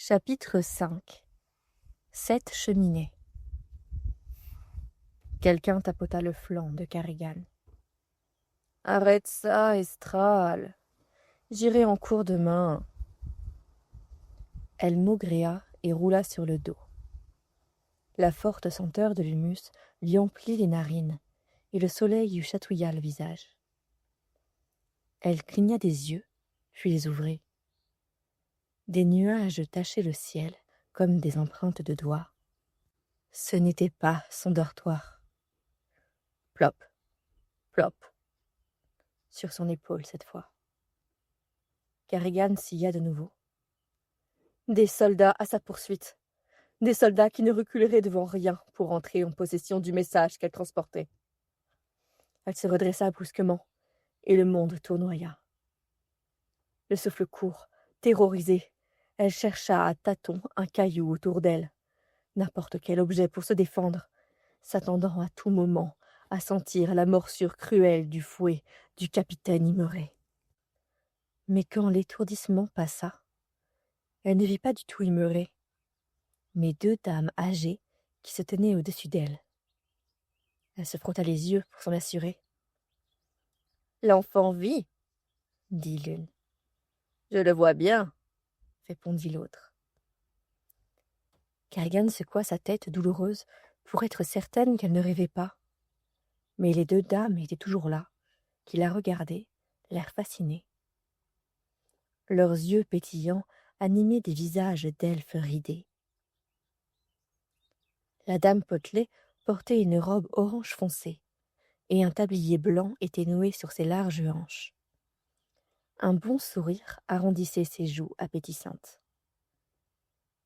Chapitre 5. 7 cheminées. Quelqu'un tapota le flanc de Carrigan. « Arrête ça, Estral. J'irai en cours demain. » Elle maugréa et roula sur le dos. La forte senteur de l'humus lui emplit les narines, et le soleil lui chatouilla le visage. Elle cligna des yeux, puis les ouvrit. Des nuages tachaient le ciel comme des empreintes de doigts. Ce n'était pas son dortoir. Plop, plop, sur son épaule cette fois. Carrigan silla de nouveau. Des soldats à sa poursuite. Des soldats qui ne reculeraient devant rien pour entrer en possession du message qu'elle transportait. Elle se redressa brusquement, et le monde tournoya. Le souffle court, terrorisée, elle chercha à tâtons un caillou autour d'elle, n'importe quel objet pour se défendre, s'attendant à tout moment à sentir la morsure cruelle du fouet du capitaine Immeré. Mais quand l'étourdissement passa, elle ne vit pas du tout Immeré, mais deux dames âgées qui se tenaient au-dessus d'elle. Elle se frotta les yeux pour s'en assurer. « L'enfant vit, » dit l'une. « Je le vois bien, » répondit l'autre. Carrigan secoua sa tête douloureuse pour être certaine qu'elle ne rêvait pas. Mais les deux dames étaient toujours là, qui la regardaient, l'air fascinés. Leurs yeux pétillants animaient des visages d'elfes ridés. La dame Potelet portait une robe orange foncé, et un tablier blanc était noué sur ses larges hanches. Un bon sourire arrondissait ses joues appétissantes.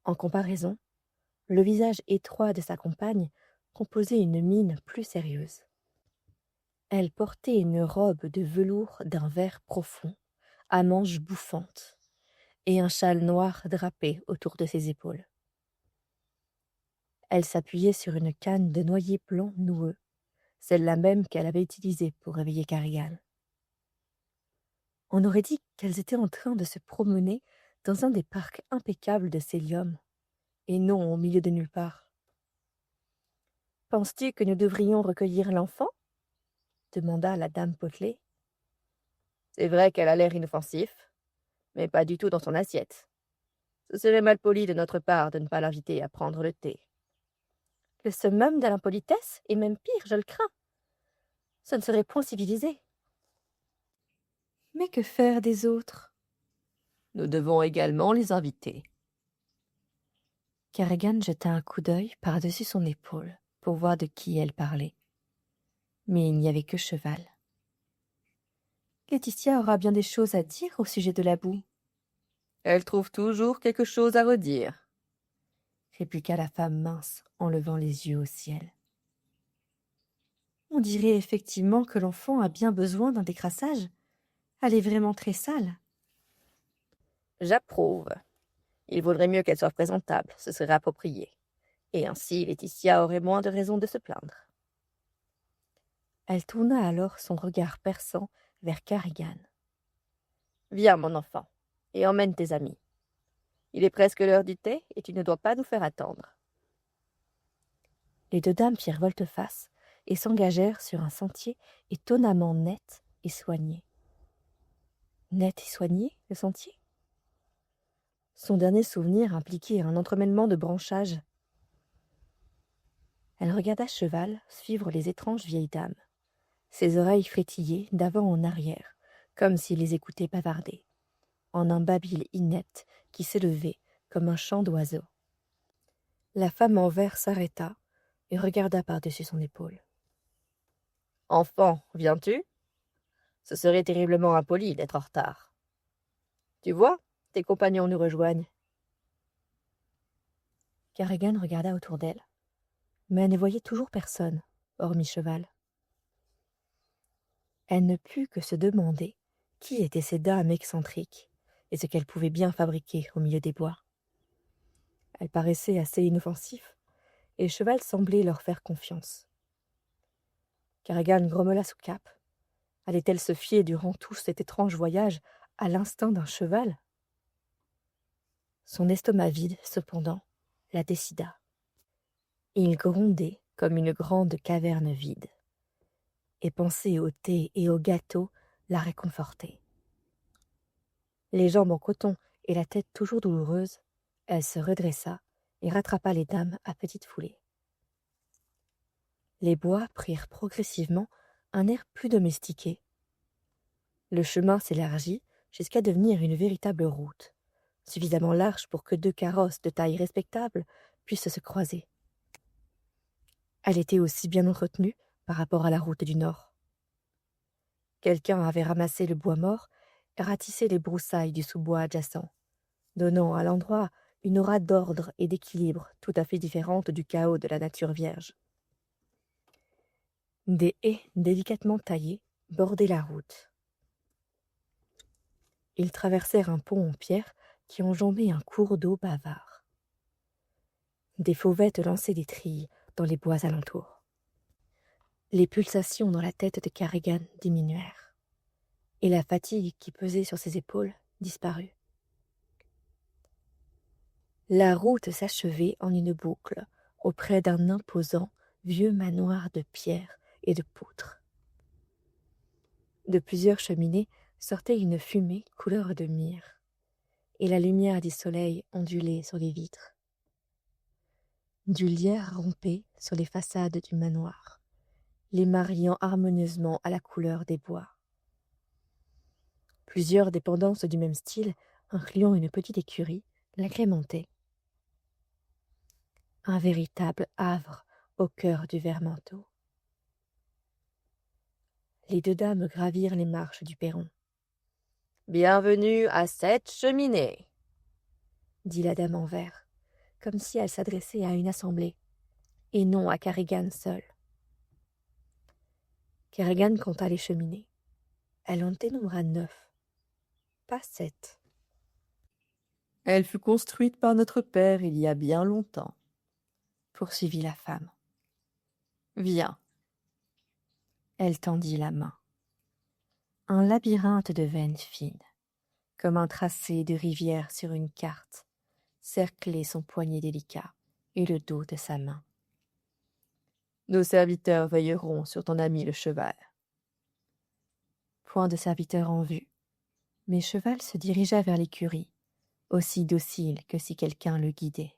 En comparaison, le visage étroit de sa compagne composait une mine plus sérieuse. Elle portait une robe de velours d'un vert profond, à manches bouffantes, et un châle noir drapé autour de ses épaules. Elle s'appuyait sur une canne de noyer blanc noueux, celle-là même qu'elle avait utilisée pour réveiller Carrigan. On aurait dit qu'elles étaient en train de se promener dans un des parcs impeccables de Célium, et non au milieu de nulle part. « Penses-tu que nous devrions recueillir l'enfant ?» demanda la dame Potelet. « C'est vrai qu'elle a l'air inoffensif, mais pas du tout dans son assiette. Ce serait malpoli de notre part de ne pas l'inviter à prendre le thé. » « Le summum de l'impolitesse, et même pire, je le crains. Ce ne serait point civilisé. » « Mais que faire des autres ?»« Nous devons également les inviter. » Carrigan jeta un coup d'œil par-dessus son épaule pour voir de qui elle parlait. Mais il n'y avait que Cheval. « Laetitia aura bien des choses à dire au sujet de la boue. »« Elle trouve toujours quelque chose à redire, » répliqua la femme mince en levant les yeux au ciel. « On dirait effectivement que l'enfant a bien besoin d'un décrassage. Elle est vraiment très sale. »« J'approuve. Il vaudrait mieux qu'elle soit présentable, ce serait approprié. Et ainsi Laetitia aurait moins de raisons de se plaindre. » Elle tourna alors son regard perçant vers Carrigan. « Viens, mon enfant, et emmène tes amis. Il est presque l'heure du thé, et tu ne dois pas nous faire attendre. » Les deux dames firent volte-face et s'engagèrent sur un sentier étonnamment net et soigné. Net et soigné, le sentier ? Son dernier souvenir impliquait un entremêlement de branchages. Elle regarda Cheval suivre les étranges vieilles dames. Ses oreilles frétillaient d'avant en arrière, comme s'il les écoutait bavarder, en un babil inepte qui s'élevait comme un chant d'oiseau. La femme en vert s'arrêta et regarda par-dessus son épaule. « Enfant, viens-tu ? Ce serait terriblement impoli d'être en retard. Tu vois, tes compagnons nous rejoignent. » Carrigan regarda autour d'elle, mais elle ne voyait toujours personne, hormis Cheval. Elle ne put que se demander qui étaient ces dames excentriques et ce qu'elles pouvaient bien fabriquer au milieu des bois. Elles paraissaient assez inoffensifs, et Cheval semblait leur faire confiance. Carrigan grommela sous cape. Allait-elle se fier durant tout cet étrange voyage à l'instinct d'un cheval ? Son estomac vide, cependant, la décida. Il grondait comme une grande caverne vide. Et penser au thé et au gâteau la réconfortait. Les jambes en coton et la tête toujours douloureuse, elle se redressa et rattrapa les dames à petite foulée. Les bois prirent progressivement un air plus domestiqué. Le chemin s'élargit jusqu'à devenir une véritable route, suffisamment large pour que 2 carrosses de taille respectable puissent se croiser. Elle était aussi bien entretenue par rapport à la route du nord. Quelqu'un avait ramassé le bois mort et ratissé les broussailles du sous-bois adjacent, donnant à l'endroit une aura d'ordre et d'équilibre tout à fait différente du chaos de la nature vierge. Des haies délicatement taillées bordaient la route. Ils traversèrent un pont en pierre qui enjambait un cours d'eau bavard. Des fauvettes lançaient des trilles dans les bois alentours. Les pulsations dans la tête de Carrigan diminuèrent, et la fatigue qui pesait sur ses épaules disparut. La route s'achevait en une boucle auprès d'un imposant vieux manoir de pierre et de poutres. De plusieurs cheminées sortait une fumée couleur de myrrhe, et la lumière du soleil ondulait sur les vitres. Du lierre rompait sur les façades du manoir, les mariant harmonieusement à la couleur des bois. Plusieurs dépendances du même style, incluant une petite écurie, l'agrémentaient. Un véritable havre au cœur du Vermanteau. Les 2 dames gravirent les marches du perron. « Bienvenue à cette cheminée !» dit la dame en vert, comme si elle s'adressait à une assemblée, et non à Carrigan seul. Carrigan compta les cheminées. Elle en dénombra 9, pas 7. « Elle fut construite par notre père il y a bien longtemps, » poursuivit la femme. « Viens. » Elle tendit la main. Un labyrinthe de veines fines, comme un tracé de rivière sur une carte, cerclait son poignet délicat et le dos de sa main. Nos serviteurs veilleront sur ton ami le cheval. Point de serviteur en vue, mais Cheval se dirigea vers l'écurie, aussi docile que si quelqu'un le guidait.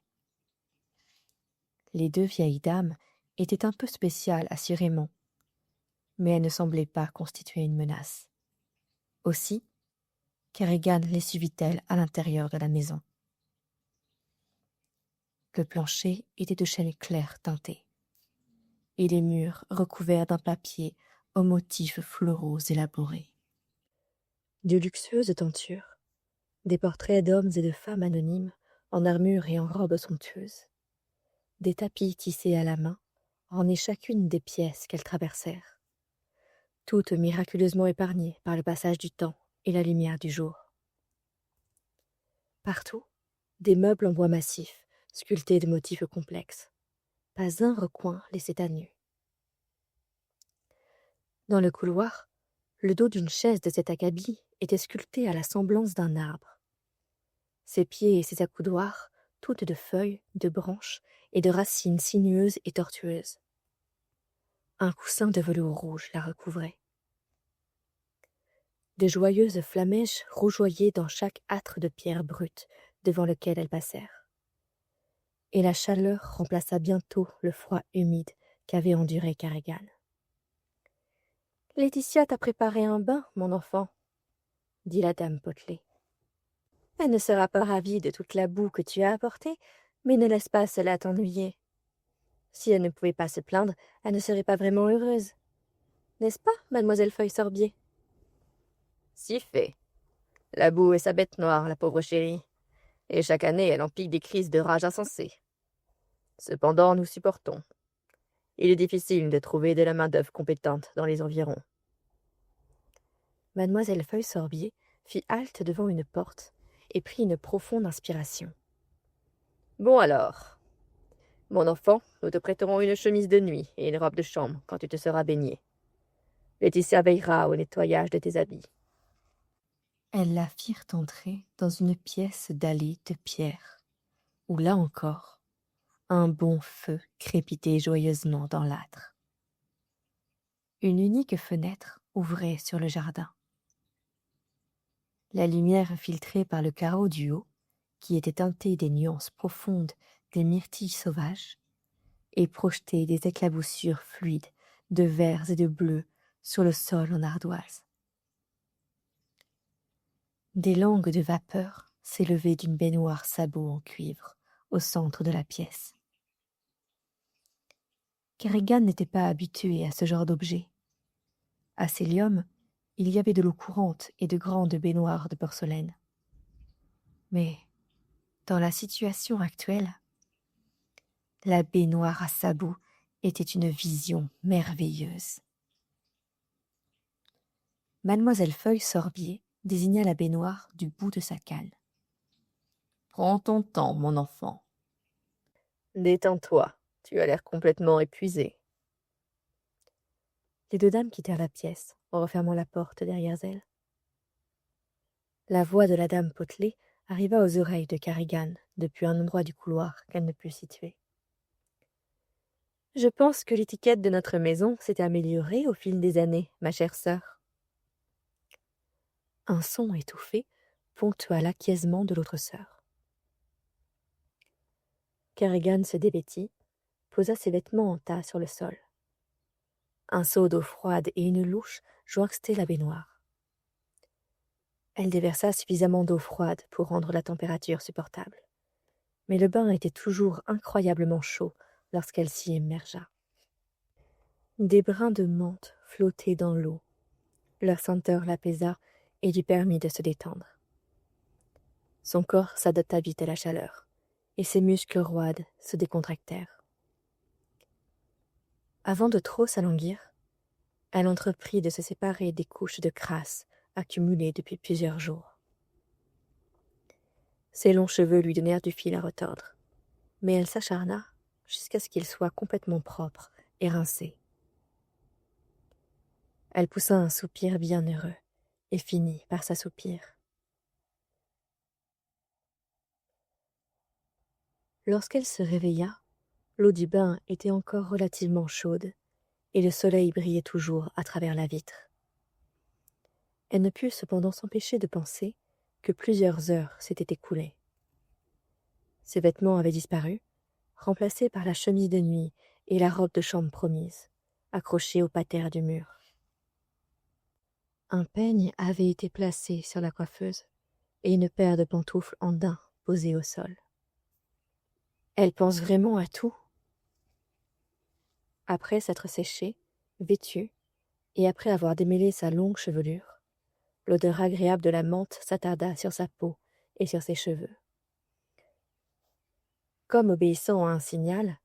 Les 2 vieilles dames étaient un peu spéciales, assurément, mais elles ne semblaient pas constituer une menace. Aussi, Carrigan les suivit-elle à l'intérieur de la maison. Le plancher était de chêne clair teinté, et les murs recouverts d'un papier aux motifs floraux élaborés. De luxueuses tentures, des portraits d'hommes et de femmes anonymes en armure et en robes somptueuses, des tapis tissés à la main ornaient chacune des pièces qu'elles traversèrent, toutes miraculeusement épargnées par le passage du temps et la lumière du jour. Partout, des meubles en bois massif, sculptés de motifs complexes. Pas un recoin laissait à nu. Dans le couloir, le dos d'une chaise de cet acabit était sculpté à la semblance d'un arbre. Ses pieds et ses accoudoirs, toutes de feuilles, de branches et de racines sinueuses et tortueuses. Un coussin de velours rouge la recouvrait. De joyeuses flamèches rougeoyaient dans chaque âtre de pierre brute devant lequel elles passèrent. Et la chaleur remplaça bientôt le froid humide qu'avait enduré Carrigan. « Laetitia t'a préparé un bain, mon enfant, » dit la dame Potelé. « Elle ne sera pas ravie de toute la boue que tu as apportée, mais ne laisse pas cela t'ennuyer. Si elle ne pouvait pas se plaindre, elle ne serait pas vraiment heureuse. N'est-ce pas, mademoiselle Feuille-Sorbier ?»« Si fait. La boue est sa bête noire, la pauvre chérie, et chaque année elle en pique des crises de rage insensée. Cependant, nous supportons. Il est difficile de trouver de la main-d'œuvre compétente dans les environs. » Mademoiselle Feuille-Sorbier fit halte devant une porte et prit une profonde inspiration. « Bon alors, mon enfant, nous te prêterons une chemise de nuit et une robe de chambre quand tu te seras baignée. Laetitia veillera au nettoyage de tes habits. » Elles la firent entrer dans une pièce dallée de pierre, où là encore, un bon feu crépitait joyeusement dans l'âtre. Une unique fenêtre ouvrait sur le jardin. La lumière infiltrée par le carreau du haut, qui était teinté des nuances profondes des myrtilles sauvages, et projetait des éclaboussures fluides de verts et de bleus sur le sol en ardoise. Des langues de vapeur s'élevaient d'une baignoire sabot en cuivre au centre de la pièce. Kerrigan n'était pas habitué à ce genre d'objet. À Célium, il y avait de l'eau courante et de grandes baignoires de porcelaine. Mais, dans la situation actuelle, la baignoire à sabots était une vision merveilleuse. Mademoiselle Feuille-Sorbier désigna la baignoire du bout de sa canne. « Prends ton temps, mon enfant. »« Détends-toi, tu as l'air complètement épuisé. » Les deux dames quittèrent la pièce, en refermant la porte derrière elles. La voix de la dame Potelé arriva aux oreilles de Kerrigan depuis un endroit du couloir qu'elle ne put situer. « Je pense que l'étiquette de notre maison s'est améliorée au fil des années, ma chère sœur. » Un son étouffé ponctua l'acquiescement de l'autre sœur. Kerrigan se dévêtit, posa ses vêtements en tas sur le sol. Un seau d'eau froide et une louche joinxtaient la baignoire. Elle déversa suffisamment d'eau froide pour rendre la température supportable. Mais le bain était toujours incroyablement chaud lorsqu'elle s'y immergea. Des brins de menthe flottaient dans l'eau. Leur senteur l'apaisa et lui permit de se détendre. Son corps s'adapta vite à la chaleur, et ses muscles roides se décontractèrent. Avant de trop s'alanguir, elle entreprit de se séparer des couches de crasse accumulées depuis plusieurs jours. Ses longs cheveux lui donnèrent du fil à retordre, mais elle s'acharna jusqu'à ce qu'ils soient complètement propres et rincés. Elle poussa un soupir bienheureux et finit par s'assoupir. Lorsqu'elle se réveilla, l'eau du bain était encore relativement chaude et le soleil brillait toujours à travers la vitre. Elle ne put cependant s'empêcher de penser que plusieurs heures s'étaient écoulées. Ses vêtements avaient disparu, remplacés par la chemise de nuit et la robe de chambre promise, accrochée au patère du mur. Un peigne avait été placé sur la coiffeuse et une paire de pantoufles en daim posée au sol. Elle pense vraiment à tout. Après s'être séchée, vêtue, et après avoir démêlé sa longue chevelure, l'odeur agréable de la menthe s'attarda sur sa peau et sur ses cheveux. Comme obéissant à un signal,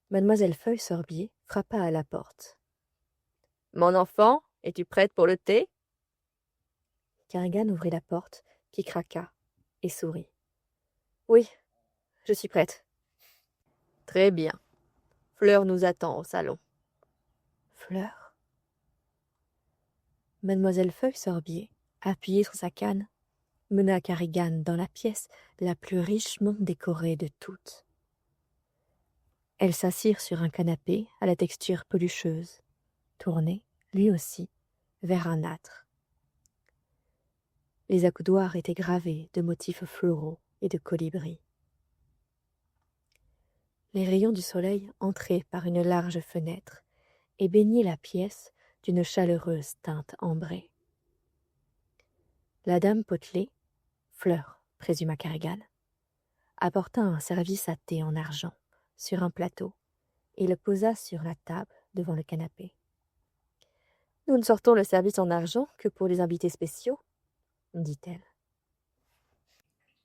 mademoiselle Feuille-Sorbier frappa à la porte. « Mon enfant, es-tu prête pour le thé ?» Kerrigan ouvrit la porte, qui craqua, et sourit. « Oui, je suis prête. »« Très bien. Fleur nous attend au salon. » Fleur ? Mademoiselle Feuille-Sorbier, appuyée sur sa canne, mena Kerrigan dans la pièce la plus richement décorée de toutes. Elles s'assirent sur un canapé à la texture pelucheuse, tourné, lui aussi, vers un âtre. Les accoudoirs étaient gravés de motifs floraux et de colibris. Les rayons du soleil entraient par une large fenêtre et baignaient la pièce d'une chaleureuse teinte ambrée. La dame Potelé, Fleur, présuma Kerrigan, apporta un service à thé en argent sur un plateau et le posa sur la table devant le canapé. « Nous ne sortons le service en argent que pour les invités spéciaux, » dit-elle.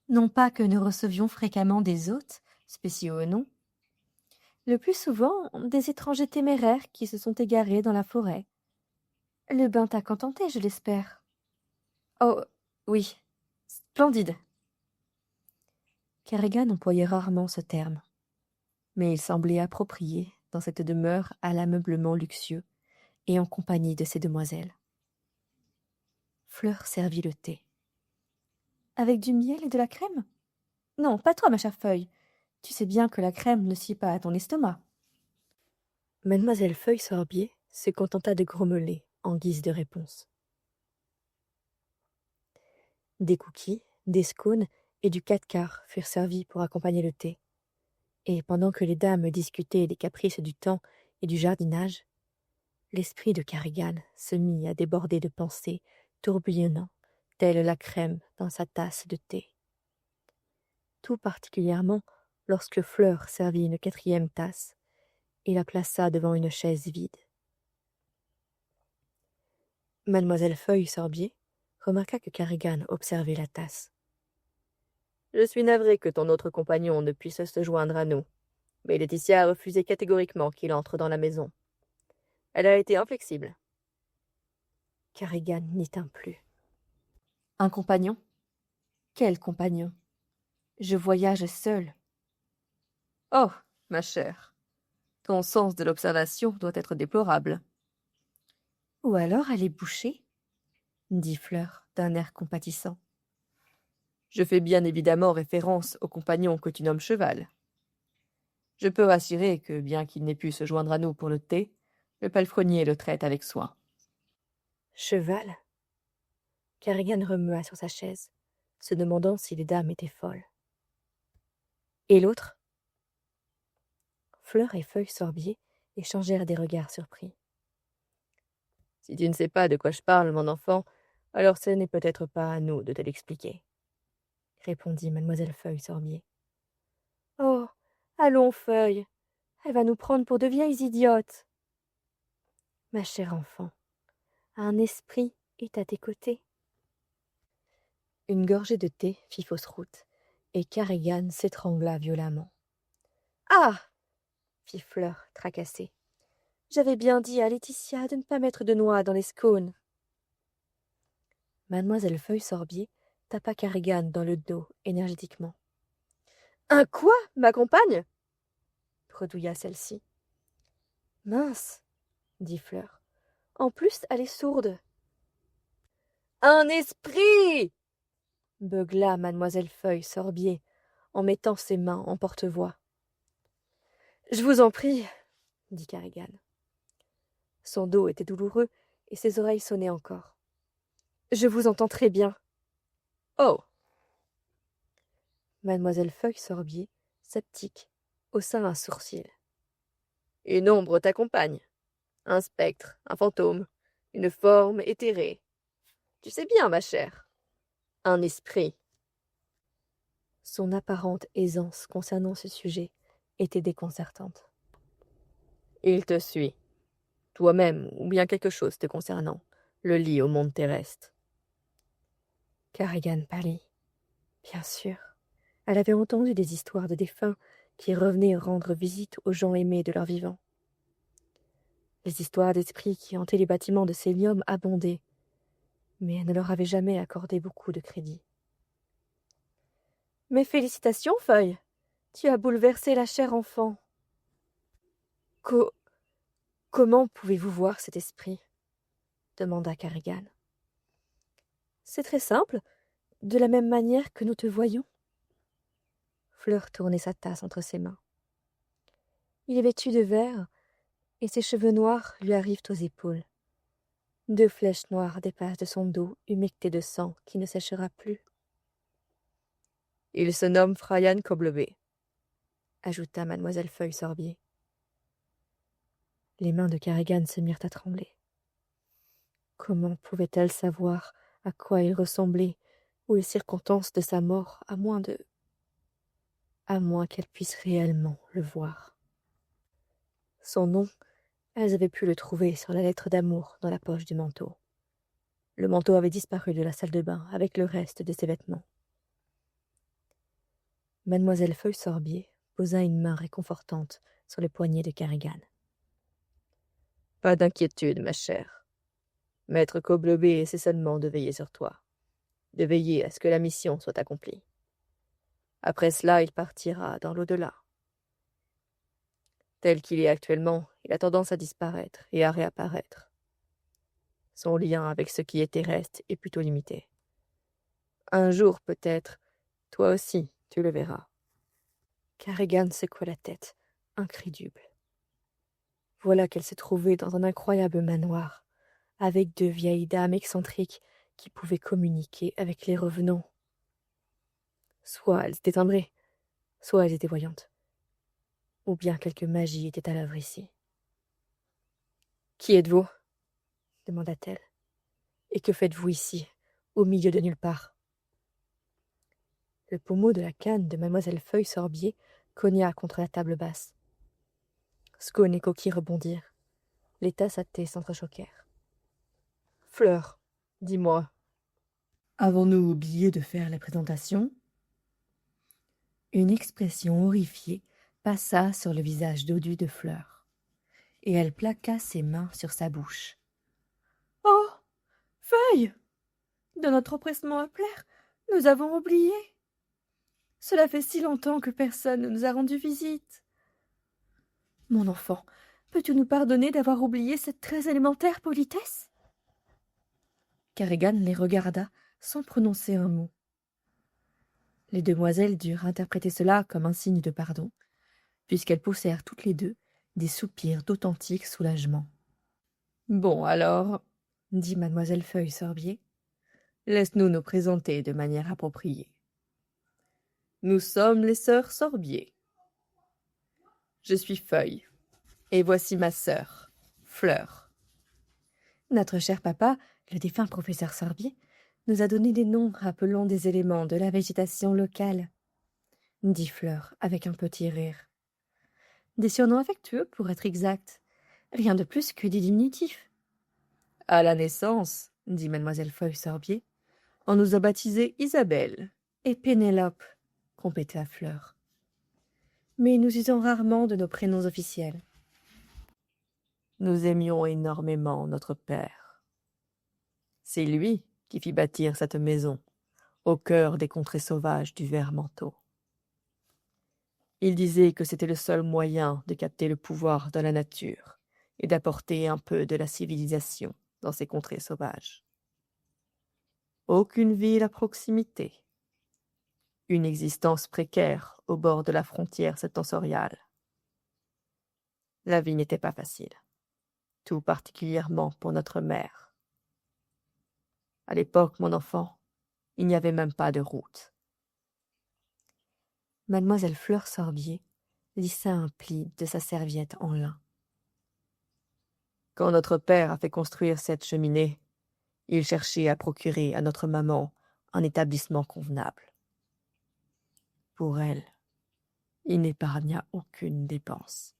Non pas que nous recevions fréquemment des hôtes, spéciaux ou non. Le plus souvent, des étrangers téméraires qui se sont égarés dans la forêt. Le bain t'a contenté, je l'espère. Oh, oui, splendide. Kerrigan employait rarement ce terme, mais il semblait approprié dans cette demeure à l'ameublement luxueux et en compagnie de ces demoiselles. Fleur servit le thé. Avec du miel et de la crème? Non, pas toi, ma chère Feuille. Tu sais bien que la crème ne sied pas à ton estomac. Mademoiselle Feuille-Sorbier se contenta de grommeler en guise de réponse. Des cookies, des scones et du 4 quarts furent servis pour accompagner le thé. Et pendant que les dames discutaient des caprices du temps et du jardinage, l'esprit de Carrigan se mit à déborder de pensées, tourbillonnant, telle la crème dans sa tasse de thé. Tout particulièrement lorsque Fleur servit une 4e tasse et la plaça devant une chaise vide. Mademoiselle Feuille-Sorbier remarqua que Carrigan observait la tasse. « Je suis navrée que ton autre compagnon ne puisse se joindre à nous, mais Laetitia a refusé catégoriquement qu'il entre dans la maison. Elle a été inflexible. » Carrigan n'y tint plus. « Un compagnon? Quel compagnon? Je voyage seul. »« Oh, ma chère, ton sens de l'observation doit être déplorable. »« Ou alors elle est bouchée, » dit Fleur d'un air compatissant. « Je fais bien évidemment référence au compagnon que tu nommes Cheval. Je peux rassurer que, bien qu'il n'ait pu se joindre à nous pour le thé, le palefrenier le traite avec soin. » Cheval? Carrigan remua sur sa chaise, se demandant si les dames étaient folles. Et l'autre? Fleur et Feuille-Sorbier échangèrent des regards surpris. « Si tu ne sais pas de quoi je parle, mon enfant, alors ce n'est peut-être pas à nous de te l'expliquer, » répondit mademoiselle Feuille-Sorbier. « Oh, allons, Feuille, elle va nous prendre pour de vieilles idiotes. »« Ma chère enfant, un esprit est à tes côtés. » Une gorgée de thé fit fausse route, et Carrigan s'étrangla violemment. « Ah !» fit Fleur, tracassée. « J'avais bien dit à Laetitia de ne pas mettre de noix dans les scones. » Mademoiselle Feuille-Sorbier tapa Carrigan dans le dos énergétiquement. « Un quoi, ma compagne ?» bredouilla celle-ci. « Mince !» dit Fleur. « En plus, elle est sourde. »« Un esprit !» beugla mademoiselle Feuille-Sorbier en mettant ses mains en porte-voix. « Je vous en prie, » dit Carrigan. Son dos était douloureux et ses oreilles sonnaient encore. « Je vous entends très bien. »« Oh !» Mademoiselle Feuille-Sorbier, sceptique, haussa un sourcil. « Une ombre t'accompagne. Un spectre, un fantôme, une forme éthérée. Tu sais bien, ma chère. Un esprit. » Son apparente aisance concernant ce sujet était déconcertante. « Il te suit. Toi-même, ou bien quelque chose te concernant, le lie au monde terrestre. » Carrigan pâlit. Bien sûr, elle avait entendu des histoires de défunts qui revenaient rendre visite aux gens aimés de leurs vivants. Les histoires d'esprits qui hantaient les bâtiments de Célium abondaient, mais elle ne leur avait jamais accordé beaucoup de crédit. « Mes félicitations, Feuille. Tu as bouleversé la chère enfant. »« Comment pouvez-vous voir cet esprit ?» demanda Carrigan. « C'est très simple, de la même manière que nous te voyons. » Fleur tournait sa tasse entre ses mains. Il est vêtu de vert, et ses cheveux noirs lui arrivent aux épaules. 2 flèches noires dépassent de son dos, humectées de sang qui ne séchera plus. « Il se nomme Fryan Coblebé, » ajouta mademoiselle Feuille-Sorbier. Les mains de Carrigan se mirent à trembler. Comment pouvait-elle savoir à quoi il ressemblait ou les circonstances de sa mort, à moins qu'elle puisse réellement le voir. Son nom, elles avaient pu le trouver sur la lettre d'amour dans la poche du manteau. Le manteau avait disparu de la salle de bain avec le reste de ses vêtements. Mademoiselle Feuille-Sorbier posa une main réconfortante sur le poignet de Carrigan. « Pas d'inquiétude, ma chère. Maître Coblebé essaie seulement de veiller sur toi, de veiller à ce que la mission soit accomplie. Après cela, il partira dans l'au-delà. Tel qu'il est actuellement, il a tendance à disparaître et à réapparaître. Son lien avec ce qui est terrestre est plutôt limité. Un jour peut-être, toi aussi, tu le verras. » Carrigan secoua la tête, incrédule. Voilà qu'elle se trouvait dans un incroyable manoir, avec 2 vieilles dames excentriques qui pouvaient communiquer avec les revenants. Soit elles étaient timbrées, soit elles étaient voyantes. Ou bien quelque magie était à l'œuvre ici. « Qui êtes-vous » demanda-t-elle. « Et que faites-vous ici, au milieu de nulle part ?» Le pommeau de la canne de mademoiselle Feuille-Sorbier cogna contre la table basse. Scone et Coquille rebondirent. Les tasses à thé s'entrechoquèrent. « Fleur, dis-moi, avons-nous oublié de faire la présentation ?» Une expression horrifiée passa sur le visage dodu de Fleur, et elle plaqua ses mains sur sa bouche. « Oh, Feuille, de notre empressement à plaire, nous avons oublié. Cela fait si longtemps que personne ne nous a rendu visite. Mon enfant, peux-tu nous pardonner d'avoir oublié cette très élémentaire politesse ?» Carrigan les regarda sans prononcer un mot. Les demoiselles durent interpréter cela comme un signe de pardon, puisqu'elles poussèrent toutes les deux des soupirs d'authentique soulagement. « Bon, alors, » dit mademoiselle Feuille-Sorbier, « laisse-nous nous présenter de manière appropriée. Nous sommes les sœurs Sorbier. Je suis Feuille, et voici ma sœur, Fleur. » Notre cher papa, le défunt professeur Sorbier, nous a donné des noms rappelant des éléments de la végétation locale, dit Fleur avec un petit rire. Des surnoms affectueux, pour être exact. Rien de plus que des diminutifs. À la naissance, dit mademoiselle Feuille-Sorbier, on nous a baptisé Isabelle et Pénélope, compléta Fleur. Mais nous usons rarement de nos prénoms officiels. Nous aimions énormément notre père. C'est lui qui fit bâtir cette maison, au cœur des contrées sauvages du Vermanteau. Il disait que c'était le seul moyen de capter le pouvoir de la nature et d'apporter un peu de la civilisation dans ces contrées sauvages. Aucune ville à proximité. Une existence précaire au bord de la frontière septentrionnale. La vie n'était pas facile, tout particulièrement pour notre mère. À l'époque, mon enfant, il n'y avait même pas de route. Mademoiselle Fleur Sorbier lissa un pli de sa serviette en lin. Quand notre père a fait construire cette cheminée, il cherchait à procurer à notre maman un établissement convenable. Pour elle, il n'épargna aucune dépense.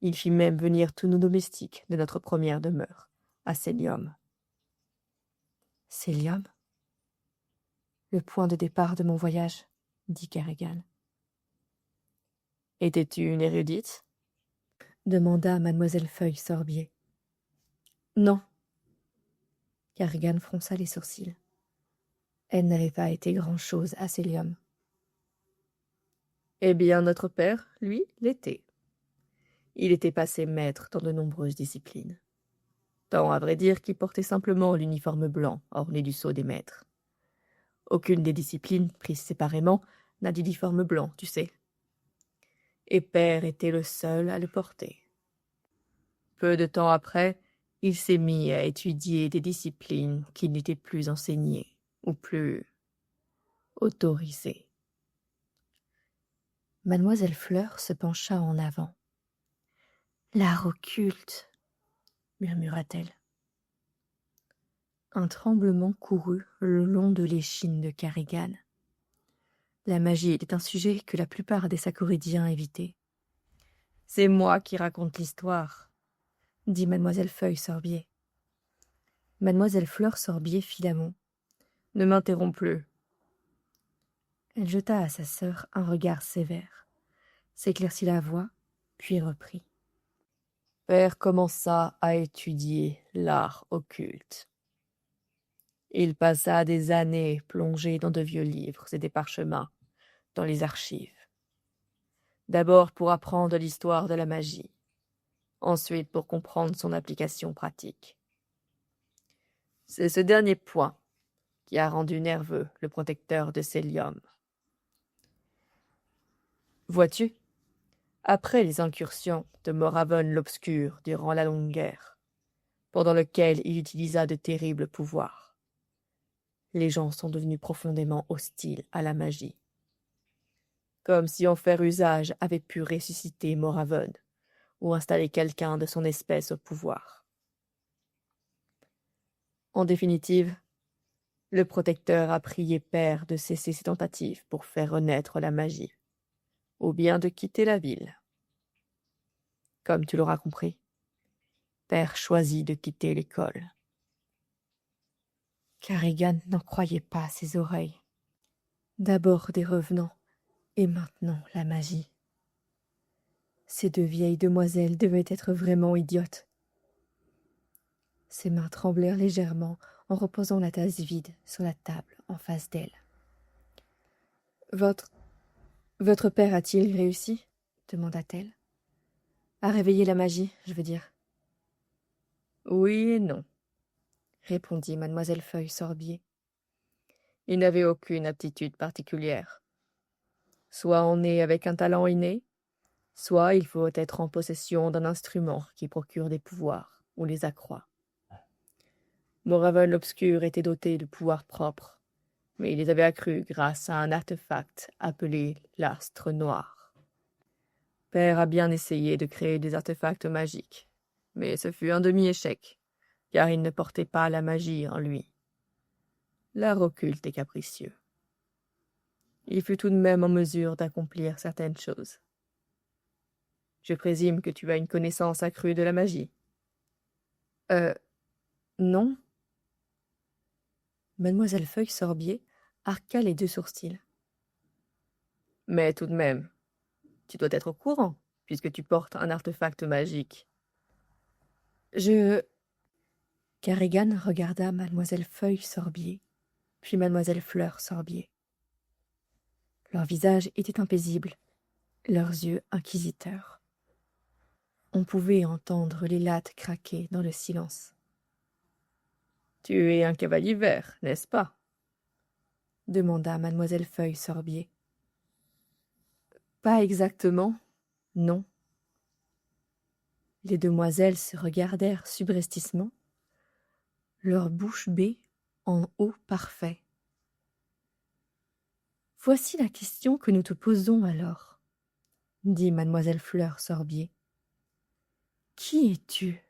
Il fit même venir tous nos domestiques de notre première demeure, à Célium. Célium ? Le point de départ de mon voyage, dit Carrigan. Étais-tu une érudite ? Demanda mademoiselle Feuille-Sorbier. Non. Carrigan fronça les sourcils. Elle n'avait pas été grand-chose à Célium. Eh bien, notre père, lui, l'était. Il était passé maître dans de nombreuses disciplines. Tant, à vrai dire, qu'il portait simplement l'uniforme blanc orné du sceau des maîtres. Aucune des disciplines, prises séparément, n'a d'uniforme blanc, tu sais. Et père était le seul à le porter. Peu de temps après, il s'est mis à étudier des disciplines qui n'étaient plus enseignées, ou plus autorisées. Mademoiselle Fleur se pencha en avant. « L'art occulte » murmura-t-elle. Un tremblement courut le long de l'échine de Carrigan. La magie était un sujet que la plupart des Sacoridiens évitaient. « C'est moi qui raconte l'histoire » dit mademoiselle Feuille-Sorbier. Mademoiselle Fleur Sorbier fit la moue. « Ne m'interromps plus. » Elle jeta à sa sœur un regard sévère, s'éclaircit la voix, puis reprit. Père commença à étudier l'art occulte. Il passa des années plongé dans de vieux livres et des parchemins, dans les archives. D'abord pour apprendre l'histoire de la magie, ensuite pour comprendre son application pratique. C'est ce dernier point qui a rendu nerveux le protecteur de Célium. Vois-tu, après les incursions de Moravon l'Obscur durant la longue guerre, pendant lequel il utilisa de terribles pouvoirs, les gens sont devenus profondément hostiles à la magie. Comme si en faire usage avait pu ressusciter Moravon ou installer quelqu'un de son espèce au pouvoir. En définitive, le protecteur a prié Père de cesser ses tentatives pour faire renaître la magie, ou bien de quitter la ville. Comme tu l'auras compris, Père choisit de quitter l'école. Carrigan n'en croyait pas à ses oreilles. D'abord des revenants, et maintenant la magie. Ces deux vieilles demoiselles devaient être vraiment idiotes. Ses mains tremblèrent légèrement en reposant la tasse vide sur la table en face d'elle. Votre père a-t-il réussi ? Demanda-t-elle. À réveiller la magie, je veux dire. Oui et non, Répondit mademoiselle Feuille-Sorbier. il n'avait aucune aptitude particulière. Soit on est avec un talent inné, soit il faut être en possession d'un instrument qui procure des pouvoirs ou les accroît. Moravon l'Obscur était doté de pouvoirs propres, mais il les avait accrus grâce à un artefact appelé l'astre noir. Père a bien essayé de créer des artefacts magiques, mais ce fut un demi-échec, car il ne portait pas la magie en lui. L'art occulte est capricieux. Il fut tout de même en mesure d'accomplir certaines choses. Je présume que tu as une connaissance accrue de la magie. Non. Mademoiselle Feuille-Sorbier arqua les deux sourcils. Mais tout de même, tu dois être au courant, puisque tu portes un artefact magique. Carrigan regarda mademoiselle Feuille-Sorbier, puis mademoiselle Fleur-Sorbier. Leurs visages étaient impaisibles, leurs yeux inquisiteurs. On pouvait entendre les lattes craquer dans le silence. Tu es un cavalier vert, n'est-ce pas? Demanda mademoiselle Feuille-Sorbier. Pas exactement, non. Les demoiselles se regardèrent subrepticement, leur bouche bée en haut parfait. Voici la question que nous te posons alors, dit mademoiselle Fleur-Sorbier. Qui es-tu ?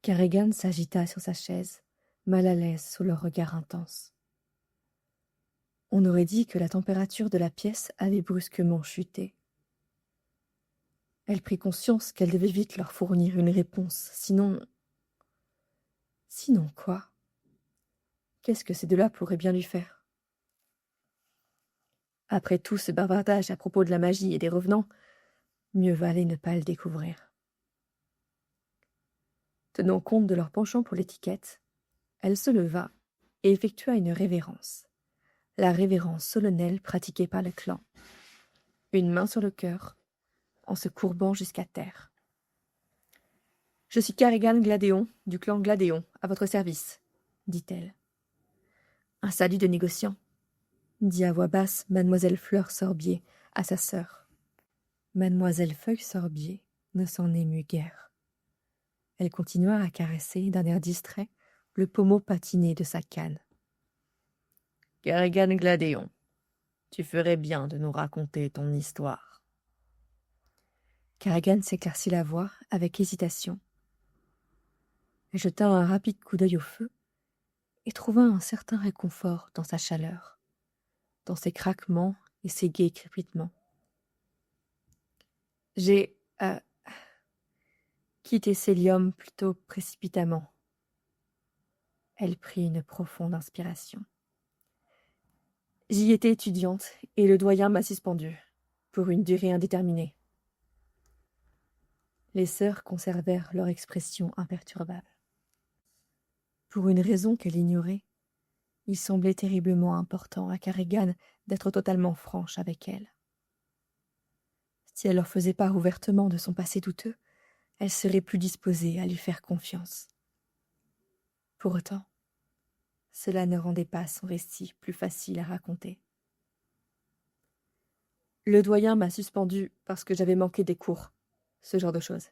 Carrigan s'agita sur sa chaise, mal à l'aise sous leur regard intense. On aurait dit que la température de la pièce avait brusquement chuté. Elle prit conscience qu'elle devait vite leur fournir une réponse, sinon... Sinon quoi ? Qu'est-ce que ces deux-là pourraient bien lui faire ? Après tout ce bavardage à propos de la magie et des revenants, mieux valait ne pas le découvrir. Tenant compte de leur penchant pour l'étiquette, elle se leva et effectua une révérence, la révérence solennelle pratiquée par le clan. Une main sur le cœur, en se courbant jusqu'à terre. « Je suis Carrigan Gladéon, du clan Gladéon, à votre service, » dit-elle. « Un salut de négociant, » dit à voix basse mademoiselle Fleur-Sorbier à sa sœur. Mademoiselle Feuille-Sorbier ne s'en émut guère. Elle continua à caresser d'un air distrait le pommeau patiné de sa canne. « Carrigan Gladéon, tu ferais bien de nous raconter ton histoire. » Carrigan s'éclaircit la voix avec hésitation. Elle jeta un rapide coup d'œil au feu et trouva un certain réconfort dans sa chaleur, dans ses craquements et ses gais crépitements. J'ai quitté Célium plutôt précipitamment. Elle prit une profonde inspiration. J'y étais étudiante et le doyen m'a suspendue, pour une durée indéterminée. Les sœurs conservèrent leur expression imperturbable. Pour une raison qu'elle ignorait, il semblait terriblement important à Carrigan d'être totalement franche avec elle. Si elle leur faisait part ouvertement de son passé douteux, elle serait plus disposée à lui faire confiance. Pour autant, cela ne rendait pas son récit plus facile à raconter. Le doyen m'a suspendu parce que j'avais manqué des cours, ce genre de choses.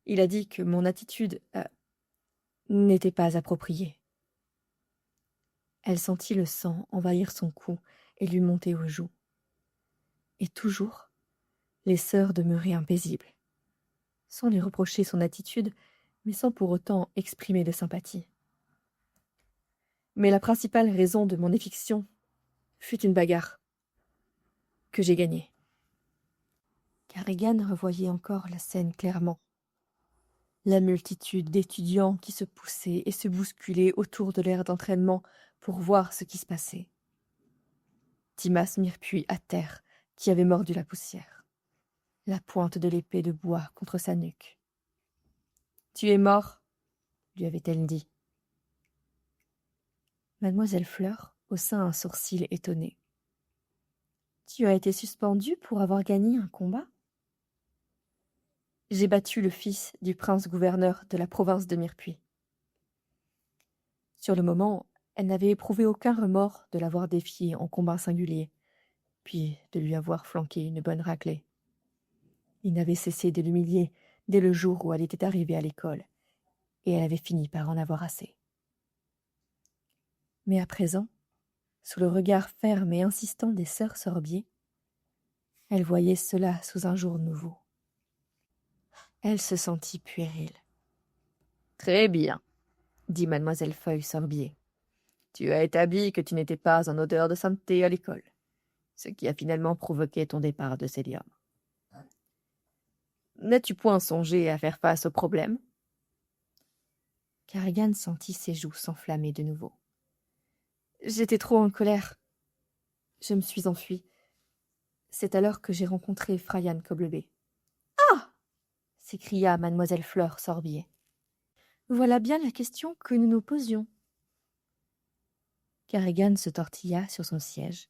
Il a dit que mon attitude n'était pas appropriée. Elle sentit le sang envahir son cou et lui monter aux joues. Et toujours, les sœurs demeuraient impaisibles, sans lui reprocher son attitude, mais sans pour autant exprimer de sympathie. Mais la principale raison de mon éviction fut une bagarre que j'ai gagnée. Carrigan revoyait encore la scène clairement. La multitude d'étudiants qui se poussaient et se bousculaient autour de l'aire d'entraînement pour voir ce qui se passait. Timas Mirpuy à terre, qui avait mordu la poussière, la pointe de l'épée de bois contre sa nuque. « Tu es mort », lui avait-elle dit. Mademoiselle Fleur haussa un sourcil étonné. « Tu as été suspendue pour avoir gagné un combat ? » « J'ai battu le fils du prince-gouverneur de la province de Mirpuy. » Sur le moment, elle n'avait éprouvé aucun remords de l'avoir défié en combat singulier, puis de lui avoir flanqué une bonne raclée. Il n'avait cessé de l'humilier dès le jour où elle était arrivée à l'école, et elle avait fini par en avoir assez. Mais à présent, sous le regard ferme et insistant des sœurs Sorbier, elle voyait cela sous un jour nouveau. Elle se sentit puérile. « Très bien, » dit mademoiselle Feuille Sorbier. « Tu as établi que tu n'étais pas en odeur de sainteté à l'école, ce qui a finalement provoqué ton départ de Célium. N'as-tu point songé à faire face au problème ?» Carrigan sentit ses joues s'enflammer de nouveau. « J'étais trop en colère. Je me suis enfuie. C'est alors que j'ai rencontré Fryan Coblebé. »« Ah !» s'écria mademoiselle Fleur Sorbier. « Voilà bien la question que nous nous posions. » Carrigan se tortilla sur son siège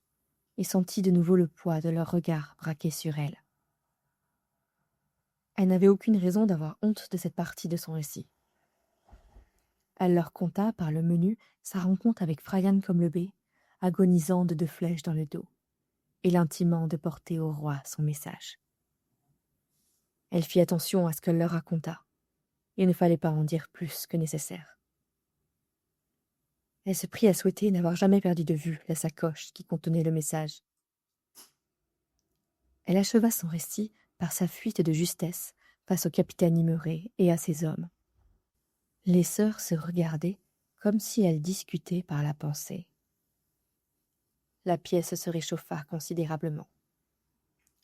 et sentit de nouveau le poids de leurs regards braqués sur elle. Elle n'avait aucune raison d'avoir honte de cette partie de son récit. Elle leur conta par le menu sa rencontre avec Fryan Coblebé, agonisant de 2 flèches dans le dos, et l'intimant de porter au roi son message. Elle fit attention à ce qu'elle leur raconta. Il ne fallait pas en dire plus que nécessaire. Elle se prit à souhaiter n'avoir jamais perdu de vue la sacoche qui contenait le message. Elle acheva son récit par sa fuite de justesse face au capitaine Immeré et à ses hommes. Les sœurs se regardaient comme si elles discutaient par la pensée. La pièce se réchauffa considérablement.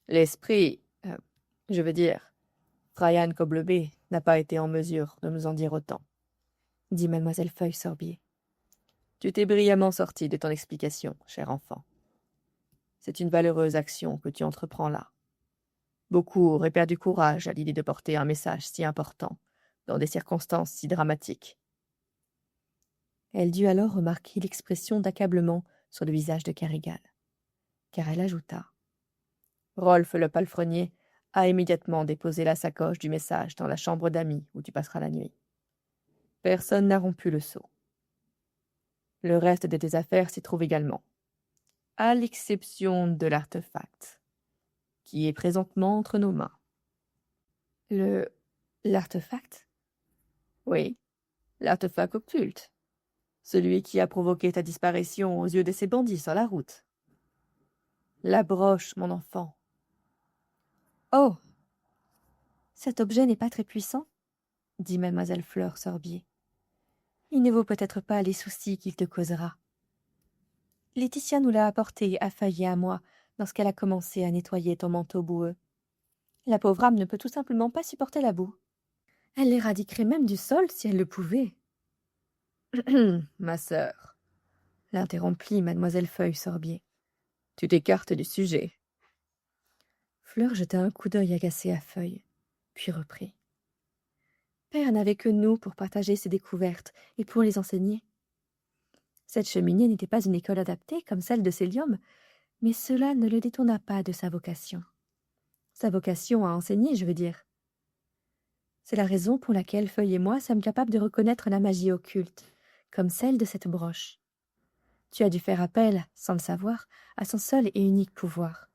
L'esprit, je veux dire, Fryan Coblebé n'a pas été en mesure de nous en dire autant, dit mademoiselle Feuille Sorbier. Tu t'es brillamment sortie de ton explication, cher enfant. C'est une valeureuse action que tu entreprends là. Beaucoup auraient perdu courage à l'idée de porter un message si important, dans des circonstances si dramatiques. Elle dut alors remarquer l'expression d'accablement sur le visage de Carrigan, car elle ajouta. Rolf le palefrenier a immédiatement déposé la sacoche du message dans la chambre d'amis où tu passeras la nuit. Personne n'a rompu le sceau. Le reste de tes affaires s'y trouve également, à l'exception de l'artefact, qui est présentement entre nos mains. L'artefact ? Oui, l'artefact occulte, celui qui a provoqué ta disparition aux yeux de ces bandits sur la route. La broche, mon enfant. Oh ! Cet objet n'est pas très puissant, dit mademoiselle Fleur Sorbier. Il ne vaut peut-être pas les soucis qu'il te causera. Laetitia nous l'a apporté à Feuille et à moi lorsqu'elle a commencé à nettoyer ton manteau boueux. La pauvre âme ne peut tout simplement pas supporter la boue. Elle l'éradiquerait même du sol si elle le pouvait. Ma sœur, l'interrompit mademoiselle Feuille Sorbier. Tu t'écartes du sujet. Fleur jeta un coup d'œil agacé à Feuille, puis reprit. Père n'avait que nous pour partager ses découvertes et pour les enseigner. Cette cheminée n'était pas une école adaptée comme celle de Célium, mais cela ne le détourna pas de sa vocation. Sa vocation à enseigner, je veux dire. C'est la raison pour laquelle Feuille et moi sommes capables de reconnaître la magie occulte, comme celle de cette broche. Tu as dû faire appel, sans le savoir, à son seul et unique pouvoir,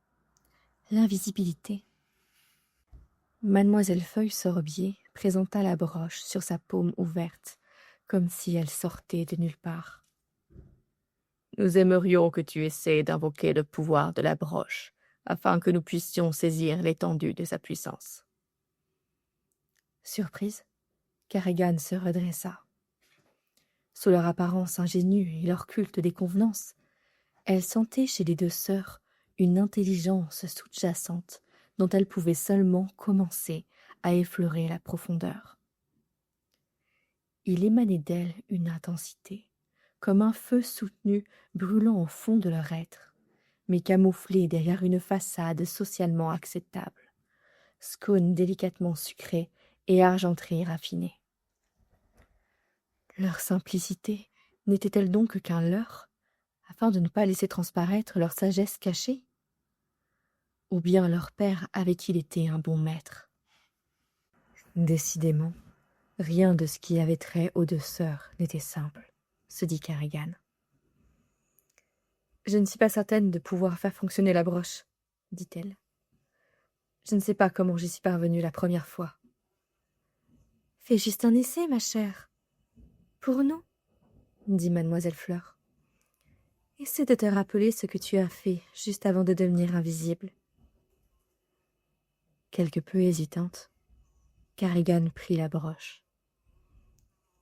l'invisibilité. Mademoiselle Feuille-Sorbier présenta la broche sur sa paume ouverte, comme si elle sortait de nulle part. Nous aimerions que tu essaies d'invoquer le pouvoir de la broche, afin que nous puissions saisir l'étendue de sa puissance. Surprise, Carrigan se redressa. Sous leur apparence ingénue et leur culte des convenances, elle sentait chez les deux sœurs une intelligence sous-jacente dont elle pouvait seulement commencer à effleurer la profondeur. Il émanait d'elle une intensité, comme un feu soutenu brûlant au fond de leur être, mais camouflé derrière une façade socialement acceptable, scone délicatement sucré et argenterie raffinée. Leur simplicité n'était-elle donc qu'un leurre, afin de ne pas laisser transparaître leur sagesse cachée? Ou bien leur père avait-il été un bon maître? Décidément, rien de ce qui avait trait aux deux sœurs n'était simple, se dit Carrigan. Je ne suis pas certaine de pouvoir faire fonctionner la broche, dit-elle. Je ne sais pas comment j'y suis parvenue la première fois. Fais juste un essai, ma chère. Pour nous, dit mademoiselle Fleur. Essaie de te rappeler ce que tu as fait juste avant de devenir invisible. Quelque peu hésitante, Carrigan prit la broche.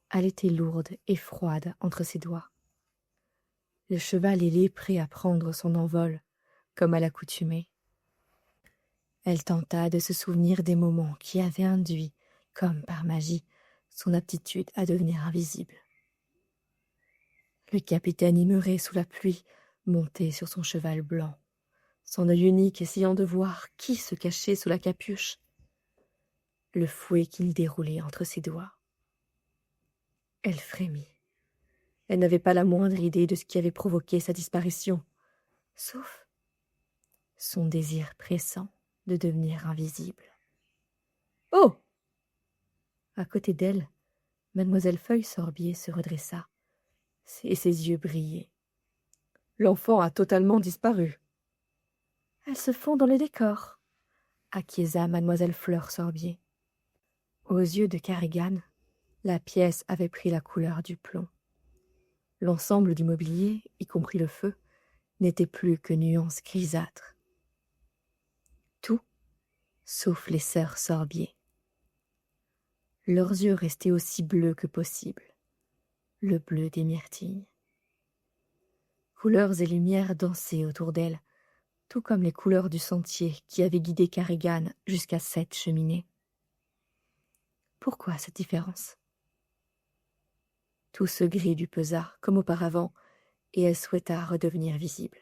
Elle était lourde et froide entre ses doigts. Le cheval ailé prêt à prendre son envol, comme à l'accoutumée. Elle tenta de se souvenir des moments qui avaient induit, comme par magie, son aptitude à devenir invisible. Le capitaine Immeré sous la pluie, monté sur son cheval blanc, son œil unique essayant de voir qui se cachait sous la capuche, le fouet qu'il déroulait entre ses doigts. Elle frémit. Elle n'avait pas la moindre idée de ce qui avait provoqué sa disparition, sauf son désir pressant de devenir invisible. « Oh !» À côté d'elle, mademoiselle Feuille-Sorbier se redressa, et ses yeux brillaient. « L'enfant a totalement disparu. »« Elle se fond dans le décor, » acquiesça mademoiselle Fleur-Sorbier. Aux yeux de Carrigan, la pièce avait pris la couleur du plomb. L'ensemble du mobilier, y compris le feu, n'était plus que nuances grisâtres. Tout, sauf les sœurs Sorbier. Leurs yeux restaient aussi bleus que possible, le bleu des myrtilles. Couleurs et lumières dansaient autour d'elles, tout comme les couleurs du sentier qui avait guidé Carrigan jusqu'à cette cheminée. Pourquoi cette différence? Tout ce gris lui pesa, comme auparavant, et elle souhaita redevenir visible.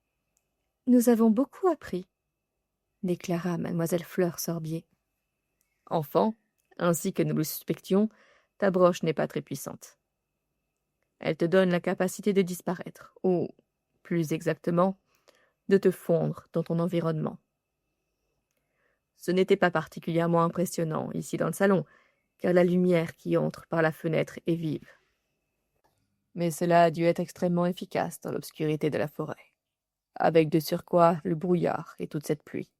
« Nous avons beaucoup appris, » déclara mademoiselle Fleur-Sorbier. « Enfant, ainsi que nous le suspections, ta broche n'est pas très puissante. Elle te donne la capacité de disparaître, ou, plus exactement, de te fondre dans ton environnement. Ce n'était pas particulièrement impressionnant ici dans le salon, car la lumière qui entre par la fenêtre est vive. Mais cela a dû être extrêmement efficace dans l'obscurité de la forêt, avec de surcroît le brouillard et toute cette pluie. »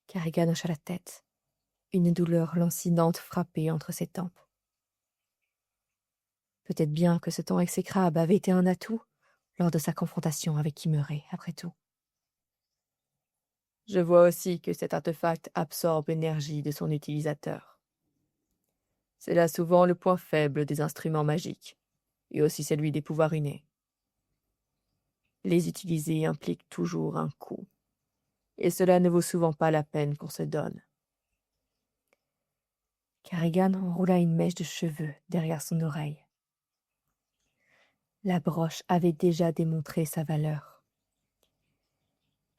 Carrigan hocha la tête. Une douleur lancinante frappait entre ses tempes. Peut-être bien que ce temps exécrable avait été un atout lors de sa confrontation avec Immeré, après tout. Je vois aussi que cet artefact absorbe l'énergie de son utilisateur. C'est là souvent le point faible des instruments magiques, et aussi celui des pouvoirs innés. Les utiliser implique toujours un coût, et cela ne vaut souvent pas la peine qu'on se donne. Carrigan enroula une mèche de cheveux derrière son oreille. La broche avait déjà démontré sa valeur.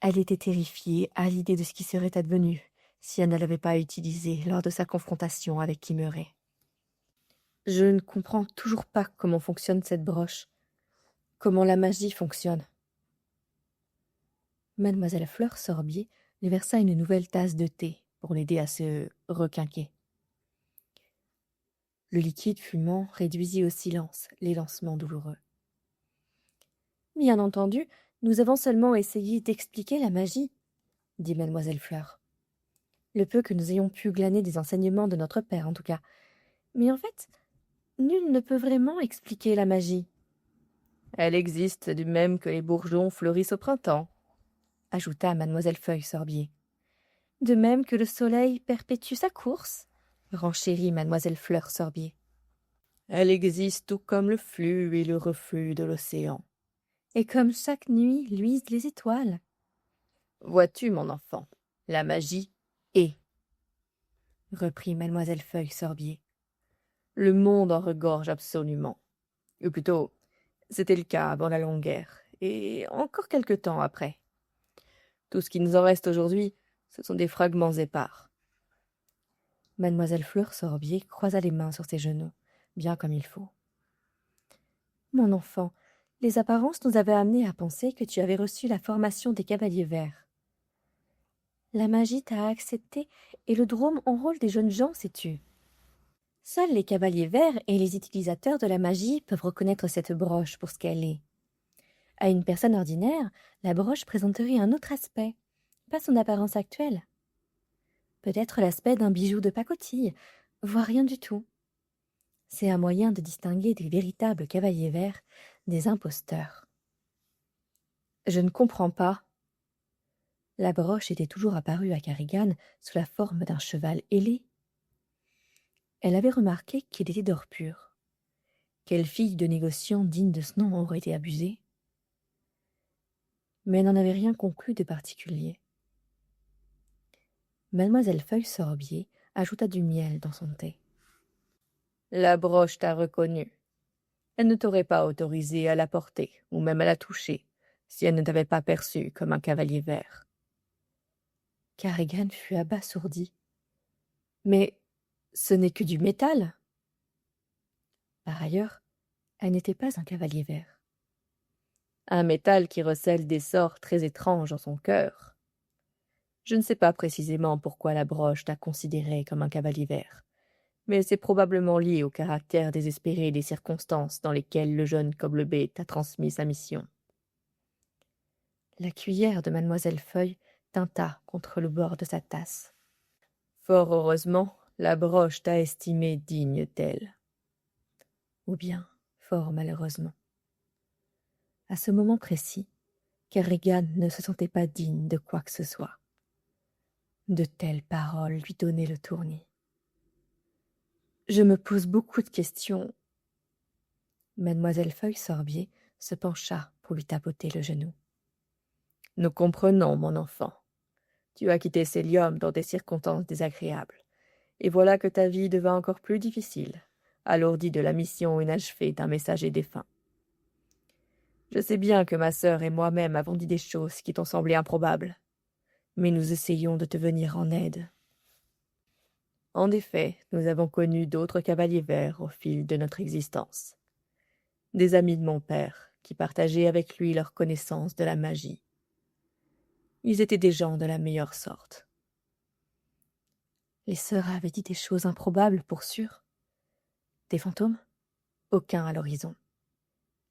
Elle était terrifiée à l'idée de ce qui serait advenu si elle ne l'avait pas utilisée lors de sa confrontation avec Immeré. « Je ne comprends toujours pas comment fonctionne cette broche, comment la magie fonctionne. » Mademoiselle Fleur-Sorbier lui versa une nouvelle tasse de thé pour l'aider à se requinquer. Le liquide fumant réduisit au silence les lancements douloureux. Bien entendu, nous avons seulement essayé d'expliquer la magie, dit mademoiselle Fleur. Le peu que nous ayons pu glaner des enseignements de notre père, en tout cas. Mais en fait, nul ne peut vraiment expliquer la magie. Elle existe du même que les bourgeons fleurissent au printemps, ajouta mademoiselle Feuille-Sorbier. De même que le soleil perpétue sa course, renchérit mademoiselle Fleur-Sorbier. Elle existe tout comme le flux et le reflux de l'océan. Et comme chaque nuit luisent les étoiles. Vois-tu, mon enfant, la magie est, reprit mademoiselle Feuille-Sorbier. Le monde en regorge absolument. Ou plutôt, c'était le cas avant la Longue Guerre, et encore quelque temps après. Tout ce qui nous en reste aujourd'hui, ce sont des fragments épars. Mademoiselle Fleur-Sorbier croisa les mains sur ses genoux, bien comme il faut. Mon enfant, les apparences nous avaient amenés à penser que tu avais reçu la formation des cavaliers verts. La magie t'a accepté et le drôme enrôle des jeunes gens, sais-tu. Seuls les cavaliers verts et les utilisateurs de la magie peuvent reconnaître cette broche pour ce qu'elle est. À une personne ordinaire, la broche présenterait un autre aspect, pas son apparence actuelle. Peut-être l'aspect d'un bijou de pacotille, voire rien du tout. C'est un moyen de distinguer des véritables cavaliers verts des imposteurs. Je ne comprends pas. La broche était toujours apparue à Carrigan sous la forme d'un cheval ailé. Elle avait remarqué qu'il était d'or pur. Quelle fille de négociant digne de ce nom aurait été abusée? Mais elle n'en avait rien conclu de particulier. Mademoiselle Feuille-Sorbier ajouta du miel dans son thé. La broche t'a reconnue. Elle ne t'aurait pas autorisé à la porter, ou même à la toucher, si elle ne t'avait pas perçu comme un cavalier vert. Carrigan fut abasourdi. Mais ce n'est que du métal. Par ailleurs, elle n'était pas un cavalier vert. Un métal qui recèle des sorts très étranges en son cœur. Je ne sais pas précisément pourquoi la broche t'a considéré comme un cavalier vert, mais c'est probablement lié au caractère désespéré des circonstances dans lesquelles le jeune Coblebet t'a transmis sa mission. La cuillère de mademoiselle Feuille tinta contre le bord de sa tasse. Fort heureusement, la broche t'a estimé digne d'elle. Ou bien, fort malheureusement. À ce moment précis, Kerrigan ne se sentait pas digne de quoi que ce soit. De telles paroles lui donnaient le tournis. Je me pose beaucoup de questions. Mademoiselle Feuille-Sorbier se pencha pour lui tapoter le genou. Nous comprenons, mon enfant. Tu as quitté Célium dans des circonstances désagréables, et voilà que ta vie devint encore plus difficile, alourdie de la mission inachevée d'un messager défunt. Je sais bien que ma sœur et moi-même avons dit des choses qui t'ont semblé improbables, mais nous essayons de te venir en aide. En effet, nous avons connu d'autres cavaliers verts au fil de notre existence. Des amis de mon père, qui partageaient avec lui leur connaissance de la magie. Ils étaient des gens de la meilleure sorte. Les sœurs avaient dit des choses improbables, pour sûr. Des fantômes? Aucun à l'horizon.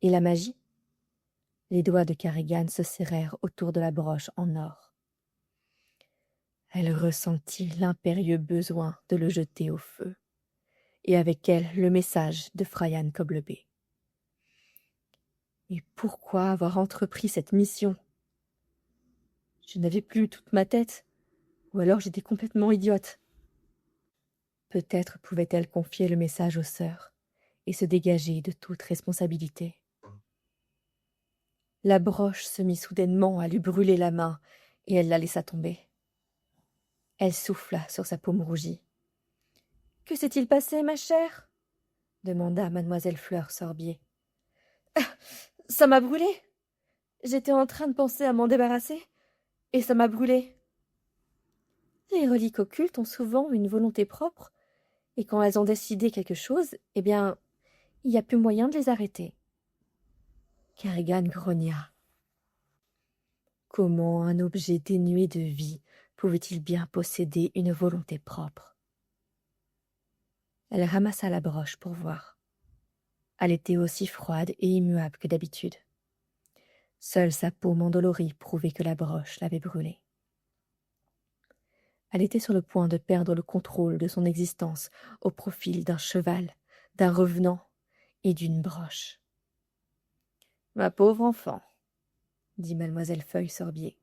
Et la magie? Les doigts de Carrigan se serrèrent autour de la broche en or. Elle ressentit l'impérieux besoin de le jeter au feu, et avec elle le message de Fraian Coblebet. Et pourquoi avoir entrepris cette mission? Je n'avais plus toute ma tête, ou alors j'étais complètement idiote. Peut-être pouvait-elle confier le message aux sœurs et se dégager de toute responsabilité. La broche se mit soudainement à lui brûler la main, et elle la laissa tomber. Elle souffla sur sa paume rougie. « Que s'est-il passé, ma chère ?» demanda mademoiselle Fleur-Sorbier. « Ça m'a brûlé. J'étais en train de penser à m'en débarrasser, et ça m'a brûlé. » Les reliques occultes ont souvent une volonté propre, et quand elles ont décidé quelque chose, eh bien, il n'y a plus moyen de les arrêter. Carrigan grogna. Comment un objet dénué de vie pouvait-il bien posséder une volonté propre? Elle ramassa la broche pour voir. Elle était aussi froide et immuable que d'habitude. Seule sa paume endolorie prouvait que la broche l'avait brûlée. Elle était sur le point de perdre le contrôle de son existence au profit d'un cheval, d'un revenant et d'une broche. « Ma pauvre enfant, dit mademoiselle Feuille-Sorbier,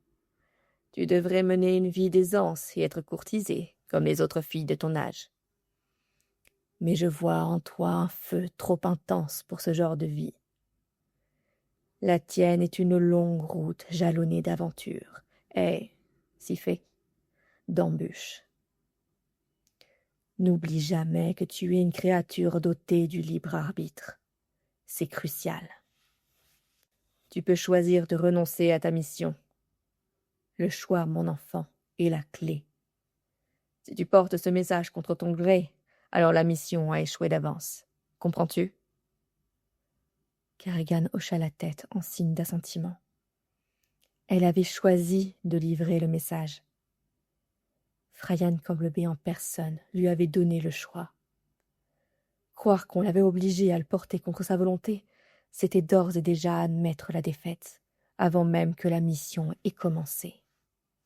tu devrais mener une vie d'aisance et être courtisée, comme les autres filles de ton âge. Mais je vois en toi un feu trop intense pour ce genre de vie. La tienne est une longue route jalonnée d'aventures, et, si fait, d'embûches. N'oublie jamais que tu es une créature dotée du libre arbitre. C'est crucial. Tu peux choisir de renoncer à ta mission. Le choix, mon enfant, est la clé. Si tu portes ce message contre ton gré, alors la mission a échoué d'avance. Comprends-tu? Kerrigan hocha la tête en signe d'assentiment. Elle avait choisi de livrer le message. Phrayan Camblebé en personne lui avait donné le choix. Croire qu'on l'avait obligé à le porter contre sa volonté, c'était d'ores et déjà admettre la défaite, avant même que la mission ait commencé.